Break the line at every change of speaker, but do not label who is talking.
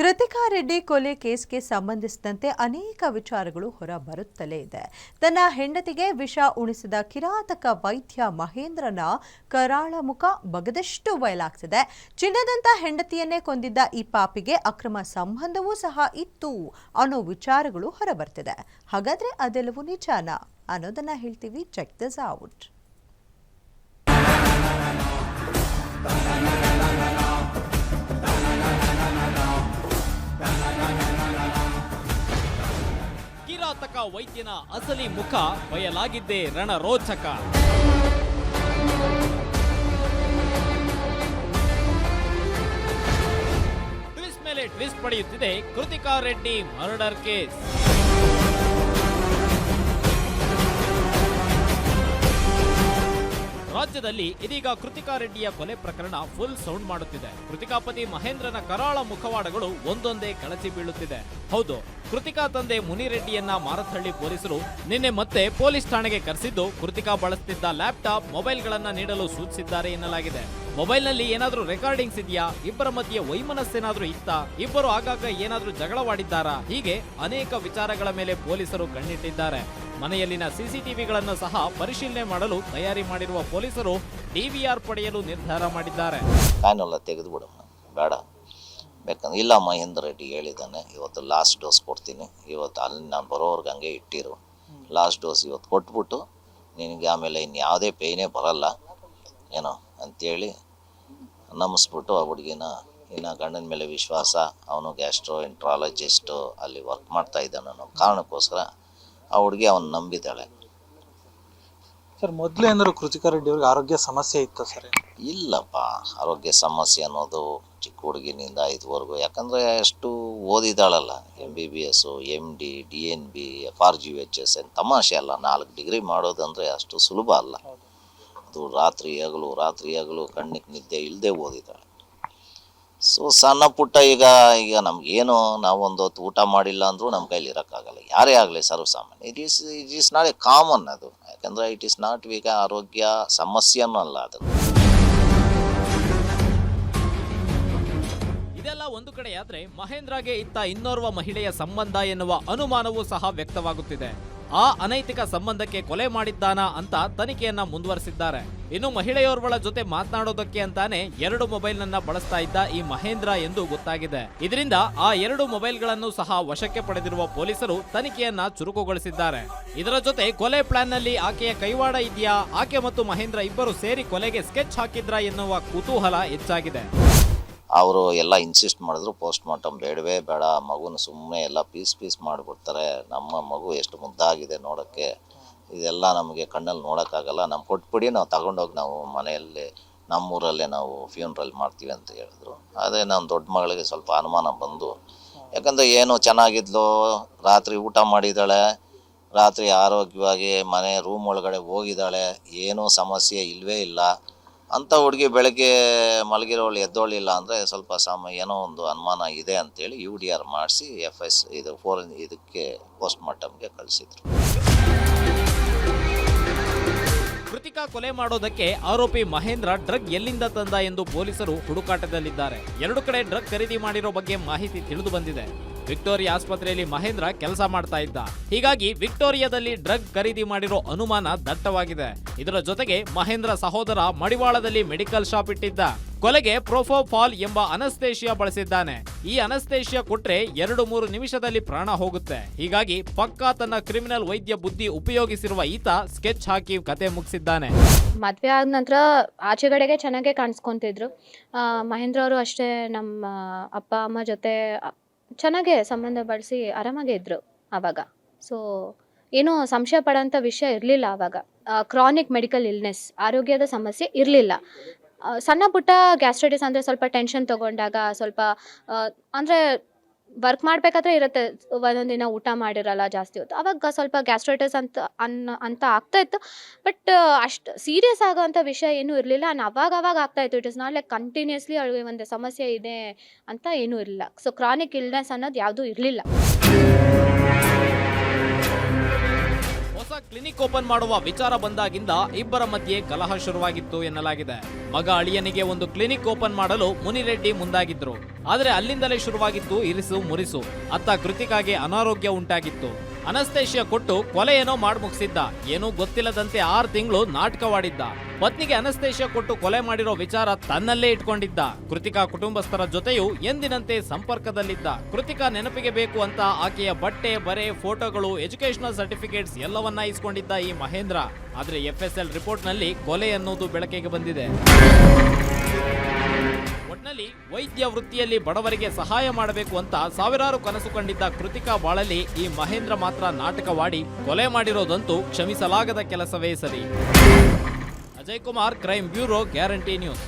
ಕೃತಿಕಾ ರೆಡ್ಡಿ ಕೊಲೆ ಕೇಸ್ಗೆ ಸಂಬಂಧಿಸಿದಂತೆ ಅನೇಕ ವಿಚಾರಗಳು ಹೊರಬರುತ್ತಲೇ ಇದೆ. ತನ್ನ ಹೆಂಡತಿಗೆ ವಿಷ ಉಣಿಸಿದ ಕಿರಾತಕ ವೈದ್ಯ ಮಹೇಂದ್ರನ ಕರಾಳ ಮುಖ ಬಗದಷ್ಟು ಬಯಲಾಗ್ತಿದೆ. ಚಿನ್ನದಂತ ಹೆಂಡತಿಯನ್ನೇ ಕೊಂದಿದ್ದ ಈ ಪಾಪಿಗೆ ಅಕ್ರಮ ಸಂಬಂಧವೂ ಸಹ ಇತ್ತು ಅನ್ನೋ ವಿಚಾರಗಳು ಹೊರಬರ್ತಿದೆ. ಹಾಗಾದ್ರೆ ಅದೆಲ್ಲವೂ ನಿಜಾನಾ ಅನ್ನೋದನ್ನ ಹೇಳ್ತೀವಿ. Check this out.
ಕಿರಾತಕ ವೈದ್ಯನ ಅಸಲಿ ಮುಖ ಬಯಲಾಗಿದ್ದೇ ರಣರೋಚಕ. ಟ್ವಿಸ್ಟ್ ಮೇಲೆ ಟ್ವಿಸ್ಟ್ ಪಡೆಯುತ್ತಿದೆ ಕೃತಿಕಾ ರೆಡ್ಡಿ ಮರ್ಡರ್ ಕೇಸ್. ರಾಜ್ಯದಲ್ಲಿ ಇದೀಗ ಕೃತಿಕಾ ರೆಡ್ಡಿಯ ಕೊಲೆ ಪ್ರಕರಣ ಫುಲ್ ಸೌಂಡ್ ಮಾಡುತ್ತಿದೆ. ಕೃತಿಕಾ ಪತಿ ಮಹೇಂದ್ರನ ಕರಾಳ ಮುಖವಾಡಗಳು ಒಂದೊಂದೇ ಕಳಚಿ ಬೀಳುತ್ತಿದೆ. ಹೌದು, ಕೃತಿಕಾ ತಂದೆ ಮುನಿರೆಡ್ಡಿಯನ್ನ ಮಾರತಹಳ್ಳಿ ಪೊಲೀಸರು ನಿನ್ನೆ ಮತ್ತೆ ಪೊಲೀಸ್ ಠಾಣೆಗೆ ಕರೆಸಿದ್ದು ಕೃತಿಕಾ ಬಳಸುತ್ತಿದ್ದ ಲ್ಯಾಪ್ಟಾಪ್, ಮೊಬೈಲ್ಗಳನ್ನ ನೀಡಲು ಸೂಚಿಸಿದ್ದಾರೆ ಎನ್ನಲಾಗಿದೆ. ಮೊಬೈಲ್ನಲ್ಲಿ ಏನಾದ್ರೂ ರೆಕಾರ್ಡಿಂಗ್ಸ್ ಇದೆಯಾ, ಇಬ್ಬರ ಮಧ್ಯೆ ವೈಮನಸ್ಸೇನಾದ್ರೂ ಇತ್ತಾ, ಇಬ್ಬರು ಆಗಾಗ ಏನಾದ್ರೂ ಜಗಳವಾಡಿದ್ದಾರಾ, ಹೀಗೆ ಅನೇಕ ವಿಚಾರಗಳ ಮೇಲೆ ಪೊಲೀಸರು ಕಣ್ಣಿಟ್ಟಿದ್ದಾರೆ. ಮನೆಯಲ್ಲಿನ ಸಿಸಿಟಿವಿಗಳನ್ನು ಸಹ ಪರಿಶೀಲನೆ ಮಾಡಲು ತಯಾರಿ ಮಾಡಿರುವ ಪೊಲೀಸರು ಡಿವಿಆರ್ ಪಡೆಯಲು ನಿರ್ಧಾರ ಮಾಡಿದ್ದಾರೆ.
ತೆಗೆದು ಬಿಡಮ್ಮ, ಬೇಡ ಬೇಕಂದ್ರೆ ಇಲ್ಲ, ಮಹೇಂದ್ರ ರೆಡ್ಡಿ ಹೇಳಿದ್ದಾನೆ ಇವತ್ತು ಲಾಸ್ಟ್ ಡೋಸ್ ಕೊಡ್ತೀನಿ, ಇವತ್ತು ಅಲ್ಲಿ ನಾನು ಬರೋರ್ಗೆ ಹಂಗೆ ಇಟ್ಟಿರು, ಲಾಸ್ಟ್ ಡೋಸ್ ಇವತ್ತು ಕೊಟ್ಬಿಟ್ಟು ನಿನಗೆ ಆಮೇಲೆ ಇನ್ಯಾವುದೇ ಪೇಯ್ನೇ ಬರಲ್ಲ ಏನೋ ಅಂಥೇಳಿ ನಂಬಿಸ್ಬಿಟ್ಟು ಆ ಹುಡುಗಿನ ಇನ್ನು ಗಂಡನ ಮೇಲೆ ವಿಶ್ವಾಸ, ಅವನು ಗ್ಯಾಸ್ಟ್ರೋ ಎಂಟ್ರಾಲಜಿಸ್ಟು ಅಲ್ಲಿ ವರ್ಕ್ ಮಾಡ್ತಾ ಇದ್ದಾನೆ ಅನ್ನೋ ಕಾರಣಕ್ಕೋಸ್ಕರ ಆ ಹುಡುಗಿ ಅವನು ನಂಬಿದ್ದಾಳೆ.
ಸರ್, ಮೊದಲೇ ಏನಾದ್ರು ಕೃತಿಕಾ ರೆಡ್ಡಿ ಅವ್ರಿಗೆ ಆರೋಗ್ಯ ಸಮಸ್ಯೆ ಇತ್ತು ಸರ್?
ಇಲ್ಲಪ್ಪ, ಆರೋಗ್ಯ ಸಮಸ್ಯೆ ಅನ್ನೋದು ಚಿಕ್ಕ ಹುಡುಗಿನಿಂದ ಇದುವರೆಗೂ, ಯಾಕಂದರೆ ಅಷ್ಟು ಓದಿದಾಳಲ್ಲ, MBBS, MD, DNB, FRGHS ಏನು ತಮಾಷೆ ಅಲ್ಲ. 4 ಡಿಗ್ರಿ ಮಾಡೋದಂದರೆ ಅಷ್ಟು ಸುಲಭ ಅಲ್ಲ. ಅದು ರಾತ್ರಿ ಹಗಲು ಕಣ್ಣಿಗೆ ನಿದ್ದೆ ಇಲ್ಲದೆ ಓದಿದ್ದಾಳೆ. ಸೊ ಸಣ್ಣ ಪುಟ್ಟ ಈಗ ನಮಗೇನು, ನಾವೊಂದು ಹೊತ್ತು ಊಟ ಮಾಡಿಲ್ಲ ಅಂದರೂ ನಮ್ಮ ಕೈಲಿ ಇರೋಕ್ಕಾಗಲ್ಲ, ಯಾರೇ ಆಗಲಿ ಸರ್ವಸಾಮಾನ್ಯ. It is not a common ಅದು, ಯಾಕಂದರೆ ಇಟ್ ಈಸ್ ನಾಟ್ ಈಗ ಆರೋಗ್ಯ ಸಮಸ್ಯೆನೂ ಅಲ್ಲ ಅದು.
ಇದೆಲ್ಲ ಒಂದು ಕಡೆಯಾದ್ರೆ ಮಹೇಂದ್ರಗೆ ಇತ್ತ ಇನ್ನೋರ್ವ ಮಹಿಳೆಯ ಸಂಬಂಧ ಎನ್ನುವ ಅನುಮಾನವೂ ಸಹ ವ್ಯಕ್ತವಾಗುತ್ತಿದೆ. ಆ ಅನೈತಿಕ ಸಂಬಂಧಕ್ಕೆ ಕೊಲೆ ಮಾಡಿದ್ದಾನಾ ಅಂತ ತನಿಖೆಯನ್ನ ಮುಂದುವರೆಸಿದ್ದಾರೆ. ಇನ್ನು ಮಹಿಳೆಯೋರ್ವಳ ಜೊತೆ ಮಾತನಾಡೋದಕ್ಕೆ ಅಂತಾನೆ 2 ಮೊಬೈಲ್ನನ್ನ ಬಳಸ್ತಾ ಇದ್ದ ಈ ಮಹೇಂದ್ರ ಎಂದು ಗೊತ್ತಾಗಿದೆ. ಇದರಿಂದ ಆ 2 ಮೊಬೈಲ್ಗಳನ್ನು ಸಹ ವಶಕ್ಕೆ ಪಡೆದಿರುವ ಪೊಲೀಸರು ತನಿಖೆಯನ್ನ ಚುರುಕುಗೊಳಿಸಿದ್ದಾರೆ. ಇದರ ಜೊತೆ ಕೊಲೆ ಪ್ಲಾನ್ ನಲ್ಲಿ ಆಕೆಯ ಕೈವಾಡ ಇದೆಯಾ, ಆಕೆ ಮತ್ತು ಮಹೇಂದ್ರ ಇಬ್ಬರು ಸೇರಿ ಕೊಲೆಗೆ ಸ್ಕೆಚ್ ಹಾಕಿದ್ರಾ ಎನ್ನುವ ಕುತೂಹಲ ಹೆಚ್ಚಾಗಿದೆ.
ಅವರು ಎಲ್ಲ ಇನ್ಸಿಸ್ಟ್ ಮಾಡಿದ್ರು ಪೋಸ್ಟ್ ಮಾರ್ಟಮ್ ಬೇಡವೇ ಬೇಡ, ಮಗುನ ಸುಮ್ಮನೆ ಎಲ್ಲ ಪೀಸ್ ಮಾಡಿಬಿಡ್ತಾರೆ, ನಮ್ಮ ಮಗು ಎಷ್ಟು ಮುದ್ದಾಗಿದೆ ನೋಡೋಕ್ಕೆ, ಇದೆಲ್ಲ ನಮಗೆ ಕಣ್ಣಲ್ಲಿ ನೋಡೋಕ್ಕಾಗಲ್ಲ, ನಮ್ಗೆ ಕೊಟ್ಬಿಡಿ, ನಾವು ತಗೊಂಡೋಗಿ ನಾವು ಮನೆಯಲ್ಲಿ ನಮ್ಮೂರಲ್ಲೇ ನಾವು ಫ್ಯೂನ್ರಲ್ ಮಾಡ್ತೀವಿ ಅಂತ ಹೇಳಿದ್ರು. ಅದೇ ನಮ್ಮ ದೊಡ್ಡ ಮಗಳಿಗೆ ಸ್ವಲ್ಪ ಅನುಮಾನ ಬಂದು, ಯಾಕಂದರೆ ಏನು ಚೆನ್ನಾಗಿದ್ಲು, ರಾತ್ರಿ ಊಟ ಮಾಡಿದ್ದಾಳೆ, ರಾತ್ರಿ ಆರೋಗ್ಯವಾಗಿ ಮನೆ ರೂಮ್ ಒಳಗಡೆ ಹೋಗಿದ್ದಾಳೆ, ಏನೂ ಸಮಸ್ಯೆ ಇಲ್ಲವೇ ಇಲ್ಲ ಅಂಥ ಹುಡುಗಿ ಬೆಳಗ್ಗೆ ಮಲಗಿರೋಳು ಎದ್ದೋಳಿಲ್ಲ ಅಂದರೆ ಸ್ವಲ್ಪ ಏನೋ ಒಂದು ಅನುಮಾನ ಇದೆ ಅಂತೇಳಿ UDR ಮಾಡಿಸಿ FS ಇದಕ್ಕೆ ಪೋಸ್ಟ್ ಮಾರ್ಟಮ್ಗೆ ಕಳಿಸಿದ್ರು.
ಕೃತಿಕಾ ಕೊಲೆ ಮಾಡೋದಕ್ಕೆ ಆರೋಪಿ ಮಹೇಂದ್ರ ಡ್ರಗ್ ಎಲ್ಲಿಂದ ತಂದ ಎಂದು ಪೊಲೀಸರು ಹುಡುಕಾಟದಲ್ಲಿದ್ದಾರೆ. 2 ಕಡೆ ಡ್ರಗ್ ಖರೀದಿ ಮಾಡಿರೋ ಬಗ್ಗೆ ಮಾಹಿತಿ ತಿಳಿದು ಬಂದಿದೆ. ವಿಕ್ಟೋರಿಯಾ ಆಸ್ಪತ್ರೆಯಲ್ಲಿ ಮಹೇಂದ್ರ ಕೆಲಸ ಮಾಡ್ತಾ ಇದ್ದ, ಹೀಗಾಗಿ ವಿಕ್ಟೋರಿಯಾದಲ್ಲಿ ಡ್ರಗ್ ಖರೀದಿ ಮಾಡಿರೋ ಅನುಮಾನ ದಟ್ಟವಾಗಿದೆ. ಇದರ ಜೊತೆಗೆ ಮಹೇಂದ್ರ ಸಹೋದರ ಮಡಿವಾಳದಲ್ಲಿ ಮೆಡಿಕಲ್ ಶಾಪ್ ಇಟ್ಟಿದ್ದ. ಕೊಲೆಗೆ ಪ್ರೊಫೋಫಾಲ್ ಎಂಬ ಅನಸ್ತೇಷಿಯಾ ಬಳಸಿದ್ದಾನೆ. ಈ ಅನಸ್ತೇಷಿಯಾ ಕೊಟ್ರೆ 2-3 ನಿಮಿಷದಲ್ಲಿ ಪ್ರಾಣ ಹೋಗುತ್ತೆ. ಹೀಗಾಗಿ ಪಕ್ಕಾ ತನ್ನ ಕ್ರಿಮಿನಲ್ ವೈದ್ಯ ಬುದ್ಧಿ ಉಪಯೋಗಿಸಿರುವ ಈತ ಸ್ಕೆಚ್ ಹಾಕಿ ಕತೆ ಮುಗಿಸಿದ್ದಾನೆ.
ಮದ್ವೆ ಆದ ನಂತರ ಆಚೆಗಡೆಗೆ ಚೆನ್ನಾಗೇ ಕಾಣಿಸ್ಕೊಂತಿದ್ರು. ಮಹೇಂದ್ರ ಅವರು ಅಷ್ಟೇ ನಮ್ಮ ಅಪ್ಪ ಅಮ್ಮ ಜೊತೆ ಚೆನ್ನಾಗೇ ಸಂಬಂಧ ಬಳಸಿ ಆರಾಮಾಗೇ ಇದ್ರು ಆವಾಗ. ಸೊ ಏನೂ ಸಂಶಯ ಪಡೋಂಥ ವಿಷಯ ಇರಲಿಲ್ಲ ಆವಾಗ. ಕ್ರಾನಿಕ್ ಮೆಡಿಕಲ್ ಇಲ್ನೆಸ್, ಆರೋಗ್ಯದ ಸಮಸ್ಯೆ ಇರಲಿಲ್ಲ. ಸಣ್ಣ ಪುಟ್ಟ ಗ್ಯಾಸ್ಟ್ರೈಟಿಸ್ ಅಂದರೆ ಸ್ವಲ್ಪ ಟೆನ್ಷನ್ ತೊಗೊಂಡಾಗ, ಸ್ವಲ್ಪ ಅಂದರೆ ವರ್ಕ್ ಮಾಡಬೇಕಾದ್ರೆ ಇರುತ್ತೆ, ಒಂದೊಂದು ದಿನ ಊಟ ಮಾಡಿರಲ್ಲ ಜಾಸ್ತಿ ಹೊತ್ತು, ಆವಾಗ ಸ್ವಲ್ಪ ಗ್ಯಾಸ್ಟ್ರೈಟಿಸ್ ಅಂತ ಆಗ್ತಾಯಿತ್ತು. ಬಟ್ ಅಷ್ಟು ಸೀರಿಯಸ್ ಆಗೋವಂಥ ವಿಷಯ ಏನೂ ಇರಲಿಲ್ಲ. ಅವಾಗ ಆಗ್ತಾಯಿತ್ತು. It is not like continuously ಅವಳಿಗೆ ಒಂದು ಸಮಸ್ಯೆ ಇದೆ ಅಂತ ಏನೂ ಇರಲಿಲ್ಲ. ಸೊ ಕ್ರಾನಿಕ್ ಇಲ್ನೆಸ್ ಅನ್ನೋದು ಯಾವುದೂ ಇರಲಿಲ್ಲ.
ಹೊಸ ಕ್ಲಿನಿಕ್ ಓಪನ್ ಮಾಡುವ ವಿಚಾರ ಬಂದಾಗಿಂದ ಇಬ್ಬರ ಮಧ್ಯೆ ಕಲಹ ಶುರುವಾಗಿತ್ತು ಎನ್ನಲಾಗಿದೆ. ಮಗ ಅಳಿಯನಿಗೆ ಒಂದು ಕ್ಲಿನಿಕ್ ಓಪನ್ ಮಾಡಲು ಮುನಿರೆಡ್ಡಿ ಮುಂದಾಗಿದ್ರು. ಆದರೆ ಅಲ್ಲಿಂದಲೇ ಶುರುವಾಗಿತ್ತು ಇರಿಸು ಮುರಿಸು. ಅತ್ತ ಕೃತಿಕಾಗೆ ಅನಾರೋಗ್ಯ ಉಂಟಾಗಿತ್ತು. ಅನಸ್ತೇಶಿಯಾ ಕೊಟ್ಟು ಕೊಲೆ ಏನೋ ಮಾಡಿ ಮುಗಿಸಿದ್ದ. ಏನೂ ಗೊತ್ತಿಲ್ಲದಂತೆ 6 ತಿಂಗಳು ನಾಟಕವಾಡಿದ್ದ. ಪತ್ನಿಗೆ ಅನಸ್ತೇಶಿಯಾ ಕೊಟ್ಟು ಕೊಲೆ ಮಾಡಿರೋ ವಿಚಾರ ತನ್ನಲ್ಲೇ ಇಟ್ಕೊಂಡಿದ್ದ. ಕೃತಿಕಾ ಕುಟುಂಬಸ್ಥರ ಜೊತೆಯೂ ಎಂದಿನಂತೆ ಸಂಪರ್ಕದಲ್ಲಿದ್ದ. ಕೃತಿಕಾ ನೆನಪಿಗೆ ಬೇಕು ಅಂತ ಆಕೆಯ ಬಟ್ಟೆ, ಬರೆ, ಫೋಟೋಗಳು, ಎಜುಕೇಶನಲ್ ಸರ್ಟಿಫಿಕೇಟ್ಸ್ ಎಲ್ಲವನ್ನ ಇಸ್ಕೊಂಡಿದ್ದ ಈ ಮಹೇಂದ್ರ. ಆದ್ರೆ FSL ರಿಪೋರ್ಟ್ನಲ್ಲಿ ಕೊಲೆ ಅನ್ನೋದು ಬೆಳಕಿಗೆ ಬಂದಿದೆ. ಒಟ್ನಲ್ಲಿ ವೈದ್ಯ ವೃತ್ತಿಯಲ್ಲಿ ಬಡವರಿಗೆ ಸಹಾಯ ಮಾಡಬೇಕು ಅಂತ ಸಾವಿರಾರು ಕನಸು ಕಂಡಿದ್ದ ಕೃತಿಕಾ ಬಾಳಲ್ಲಿ ಈ ಮಹೇಂದ್ರ ಮಾತ್ರ ನಾಟಕವಾಡಿ ಕೊಲೆ ಮಾಡಿರೋದಂತೂ ಕ್ಷಮಿಸಲಾಗದ ಕೆಲಸವೇ ಸರಿ. Ajay Kumar, crime bureau, guarantee news.